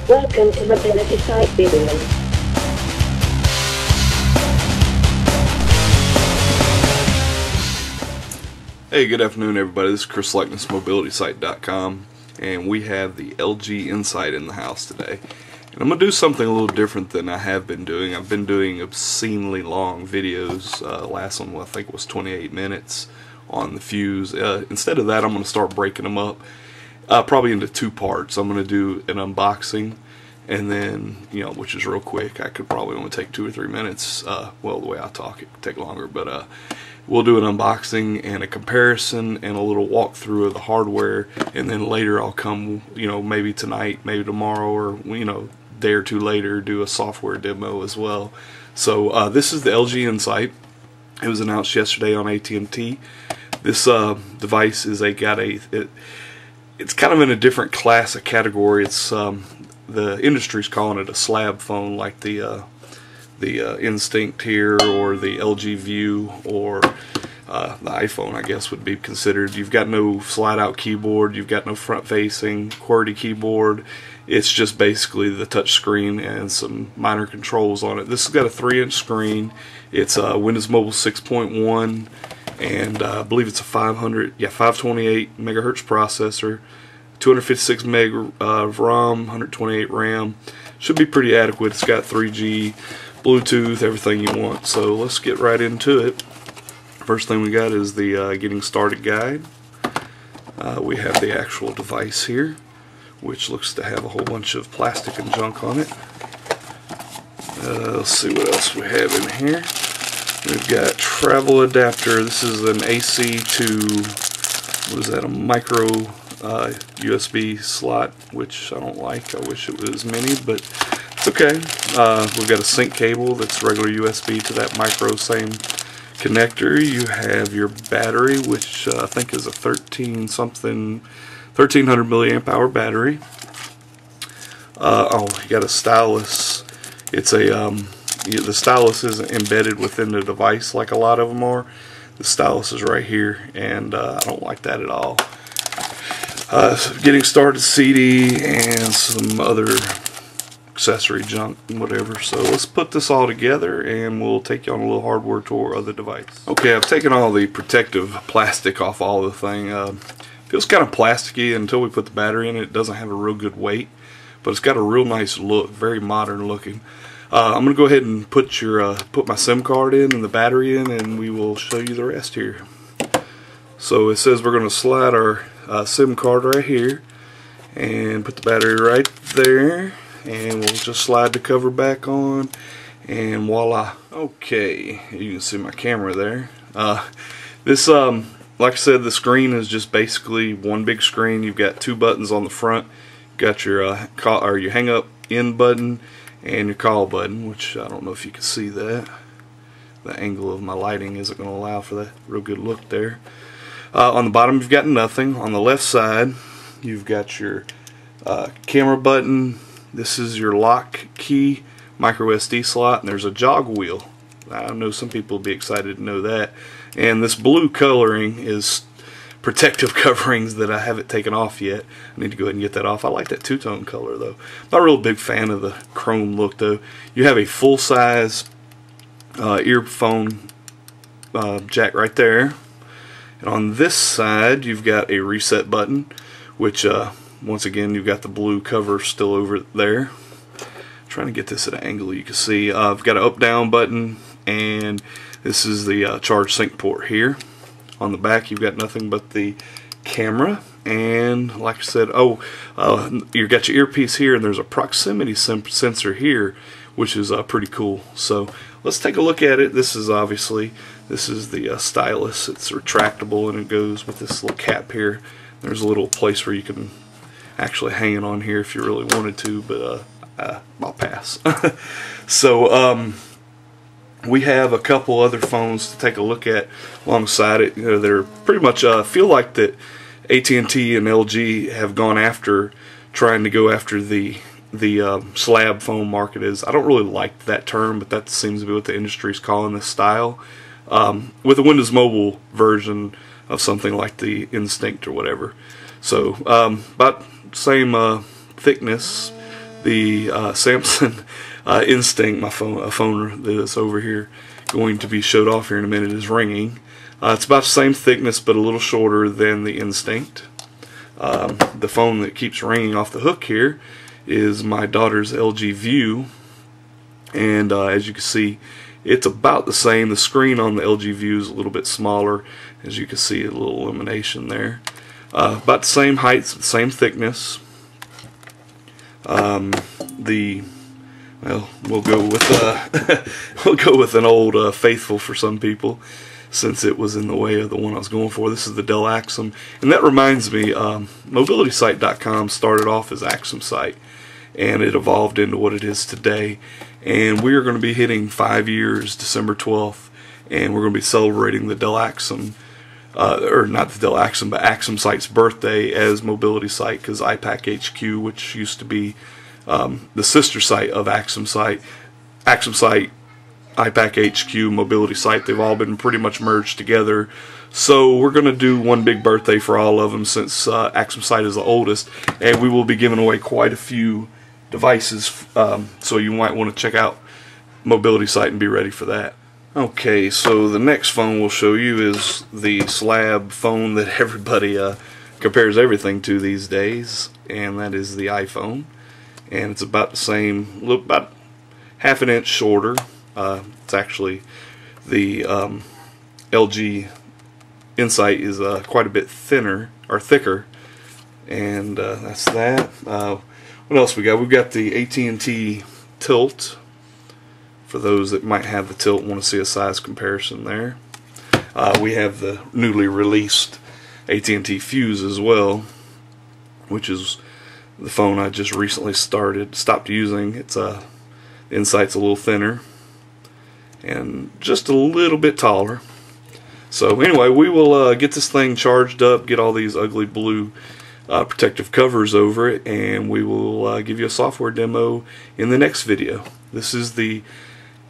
Welcome to Mobility Site Birmingham. Hey, good afternoon everybody. This is Chris Likeness, MobilitySite.com, and we have the LG Incite in the house today. And I'm going to do something a little different than I have been doing. I've been doing obscenely long videos. Last one, I think, was 28 minutes on the fuse. Instead of that, I'm going to start breaking them up, probably into two parts. I'm going to do an unboxing, and then, which is real quick. I could probably only take 2 or 3 minutes. Well, the way I talk, it could take longer, but we'll do an unboxing and a comparison and a little walkthrough of the hardware, and then later I'll come, maybe tonight, maybe tomorrow, or day or two later, do a software demo as well. So this is the LG Incite. It was announced yesterday on AT&T. This device is it's kind of in a different class of category. It's the industry's calling it a slab phone, like the Instinct here, or the LG View, or the iPhone, I guess, would be considered. You've got no slide-out keyboard, you've got no front-facing QWERTY keyboard. It's just basically the touch screen and some minor controls on it. This has got a 3-inch screen. It's Windows Mobile 6.1, and I believe it's a 528 megahertz processor, 256 meg of ROM, 128 RAM. Should be pretty adequate. It's got 3G, Bluetooth, everything you want. So let's get right into it. First thing we got is the getting started guide. We have the actual device here, which looks to have a whole bunch of plastic and junk on it. Let's see what else we have in here. We've got travel adapter. This is an AC to, what is that, a micro USB slot, which I don't like. I wish it was mini, but it's okay. We've got a sync cable that's regular USB to that micro same connector. You have your battery, which I think is a 1300 milliamp hour battery. Oh, you got a stylus. It's a the stylus isn't embedded within the device like a lot of them are. The stylus is right here, and I don't like that at all. Getting started CD and some other accessory junk and whatever. So let's put this all together and we'll take you on a little hardware tour of the device. Okay, I've taken all the protective plastic off all the thing. Feels kind of plasticky until we put the battery in it. It doesn't have a real good weight, but it's got a real nice look, very modern looking. I'm gonna go ahead and put my SIM card in and the battery in, and we will show you the rest here. So it says we're gonna slide our SIM card right here and put the battery right there, and we'll just slide the cover back on, and voila. Okay, you can see my camera there. This like I said, the screen is just basically one big screen. You've got 2 buttons on the front. You've got your your hang up in button and your call button, which I don't know if you can see that. The angle of my lighting isn't going to allow for that real good look there. On the bottom you've got nothing. On the left side you've got your camera button. This is your lock key, micro SD slot, and there's a jog wheel. I know some people will be excited to know that. And this blue coloring is protective coverings that I haven't taken off yet. I need to go ahead and get that off. I like that two-tone color though. Not a real big fan of the chrome look though. You have a full-size earphone jack right there. And on this side you've got a reset button, which once again you've got the blue cover still over there. I'm trying to get this at an angle you can see. I've got an up-down button, and this is the charge sync port here. On the back you've got nothing but the camera, and like I said, you've got your earpiece here, and there's a proximity sensor here, which is pretty cool. So let's take a look at it. This is the stylus. It's retractable, and it goes with this little cap here. There's a little place where you can actually hang it on here if you really wanted to, but I'll pass. So we have a couple other phones to take a look at alongside it. They're pretty much feel like that AT&T and LG have gone after trying to go after the slab phone market. I don't really like that term, but that seems to be what the industry is calling this style. With a Windows Mobile version of something like the Instinct or whatever. So about same thickness. the Samsung Instinct, my phone that's over here, going to be showed off here in a minute, is ringing. It's about the same thickness but a little shorter than the Instinct. The phone that keeps ringing off the hook here is my daughter's LG View, and as you can see, it's about the same. The screen on the LG View is a little bit smaller. As you can see, a little illumination there. About the same height, same thickness. Well, we'll go with we'll go with an old faithful for some people, since it was in the way of the one I was going for. This is the Dell Axum, and that reminds me, MobilitySite.com started off as Axum Site, and it evolved into what it is today. And we are going to be hitting 5 years December 12th, and we're going to be celebrating the Dell Axum, or not the Dell Axum, but Axum Site's birthday as Mobility Site, because iPack HQ, which used to be the sister site of Axum Site, iPack HQ, Mobility Site, they've all been pretty much merged together. So we're going to do one big birthday for all of them, since Axum Site is the oldest, and we will be giving away quite a few devices, so you might want to check out Mobility Site and be ready for that. Okay, so the next phone we'll show you is the slab phone that everybody compares everything to these days, and that is the iPhone. And it's about the same, about half an inch shorter. It's actually the LG Incite is quite a bit thinner, or thicker, and that's that. What else we got? We've got the AT&T Tilt, for those that might have the Tilt and want to see a size comparison there. We have the newly released AT&T Fuse as well, which is the phone I just recently stopped using. It's the Incite's a little thinner and just a little bit taller. So anyway, we will get this thing charged up, get all these ugly blue protective covers over it, and we will give you a software demo in the next video. This is the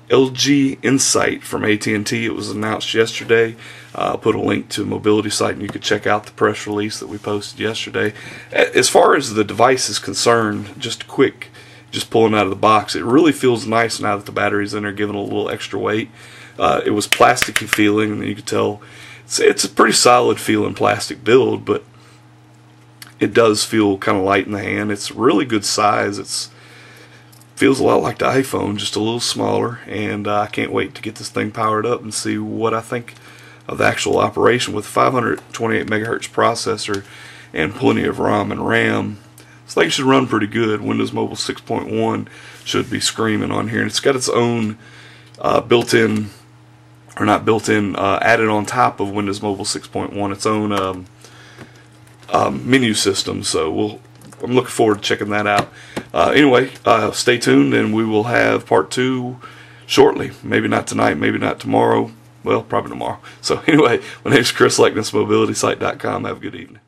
LG Incite from AT&T. It was announced yesterday. I'll put a link to Mobility Site, and you can check out the press release that we posted yesterday. As far as the device is concerned, just quick, just pulling out of the box, it really feels nice now that the battery's in there, giving it a little extra weight. It was plasticky feeling, and you can tell it's a pretty solid feeling plastic build, but it does feel kind of light in the hand. It's really good size. It feels a lot like the iPhone, just a little smaller, and I can't wait to get this thing powered up and see what I think of the actual operation. With 528 megahertz processor and plenty of ROM and RAM, this thing should run pretty good. Windows Mobile 6.1 should be screaming on here, and it's got its own built-in, or not built-in, added on top of Windows Mobile 6.1, its own menu system. So I'm looking forward to checking that out. Anyway, stay tuned, and we will have part 2 shortly. Maybe not tonight, maybe not tomorrow. Well, probably tomorrow. So anyway, my name is Chris Leckness, MobilitySite.com. Have a good evening.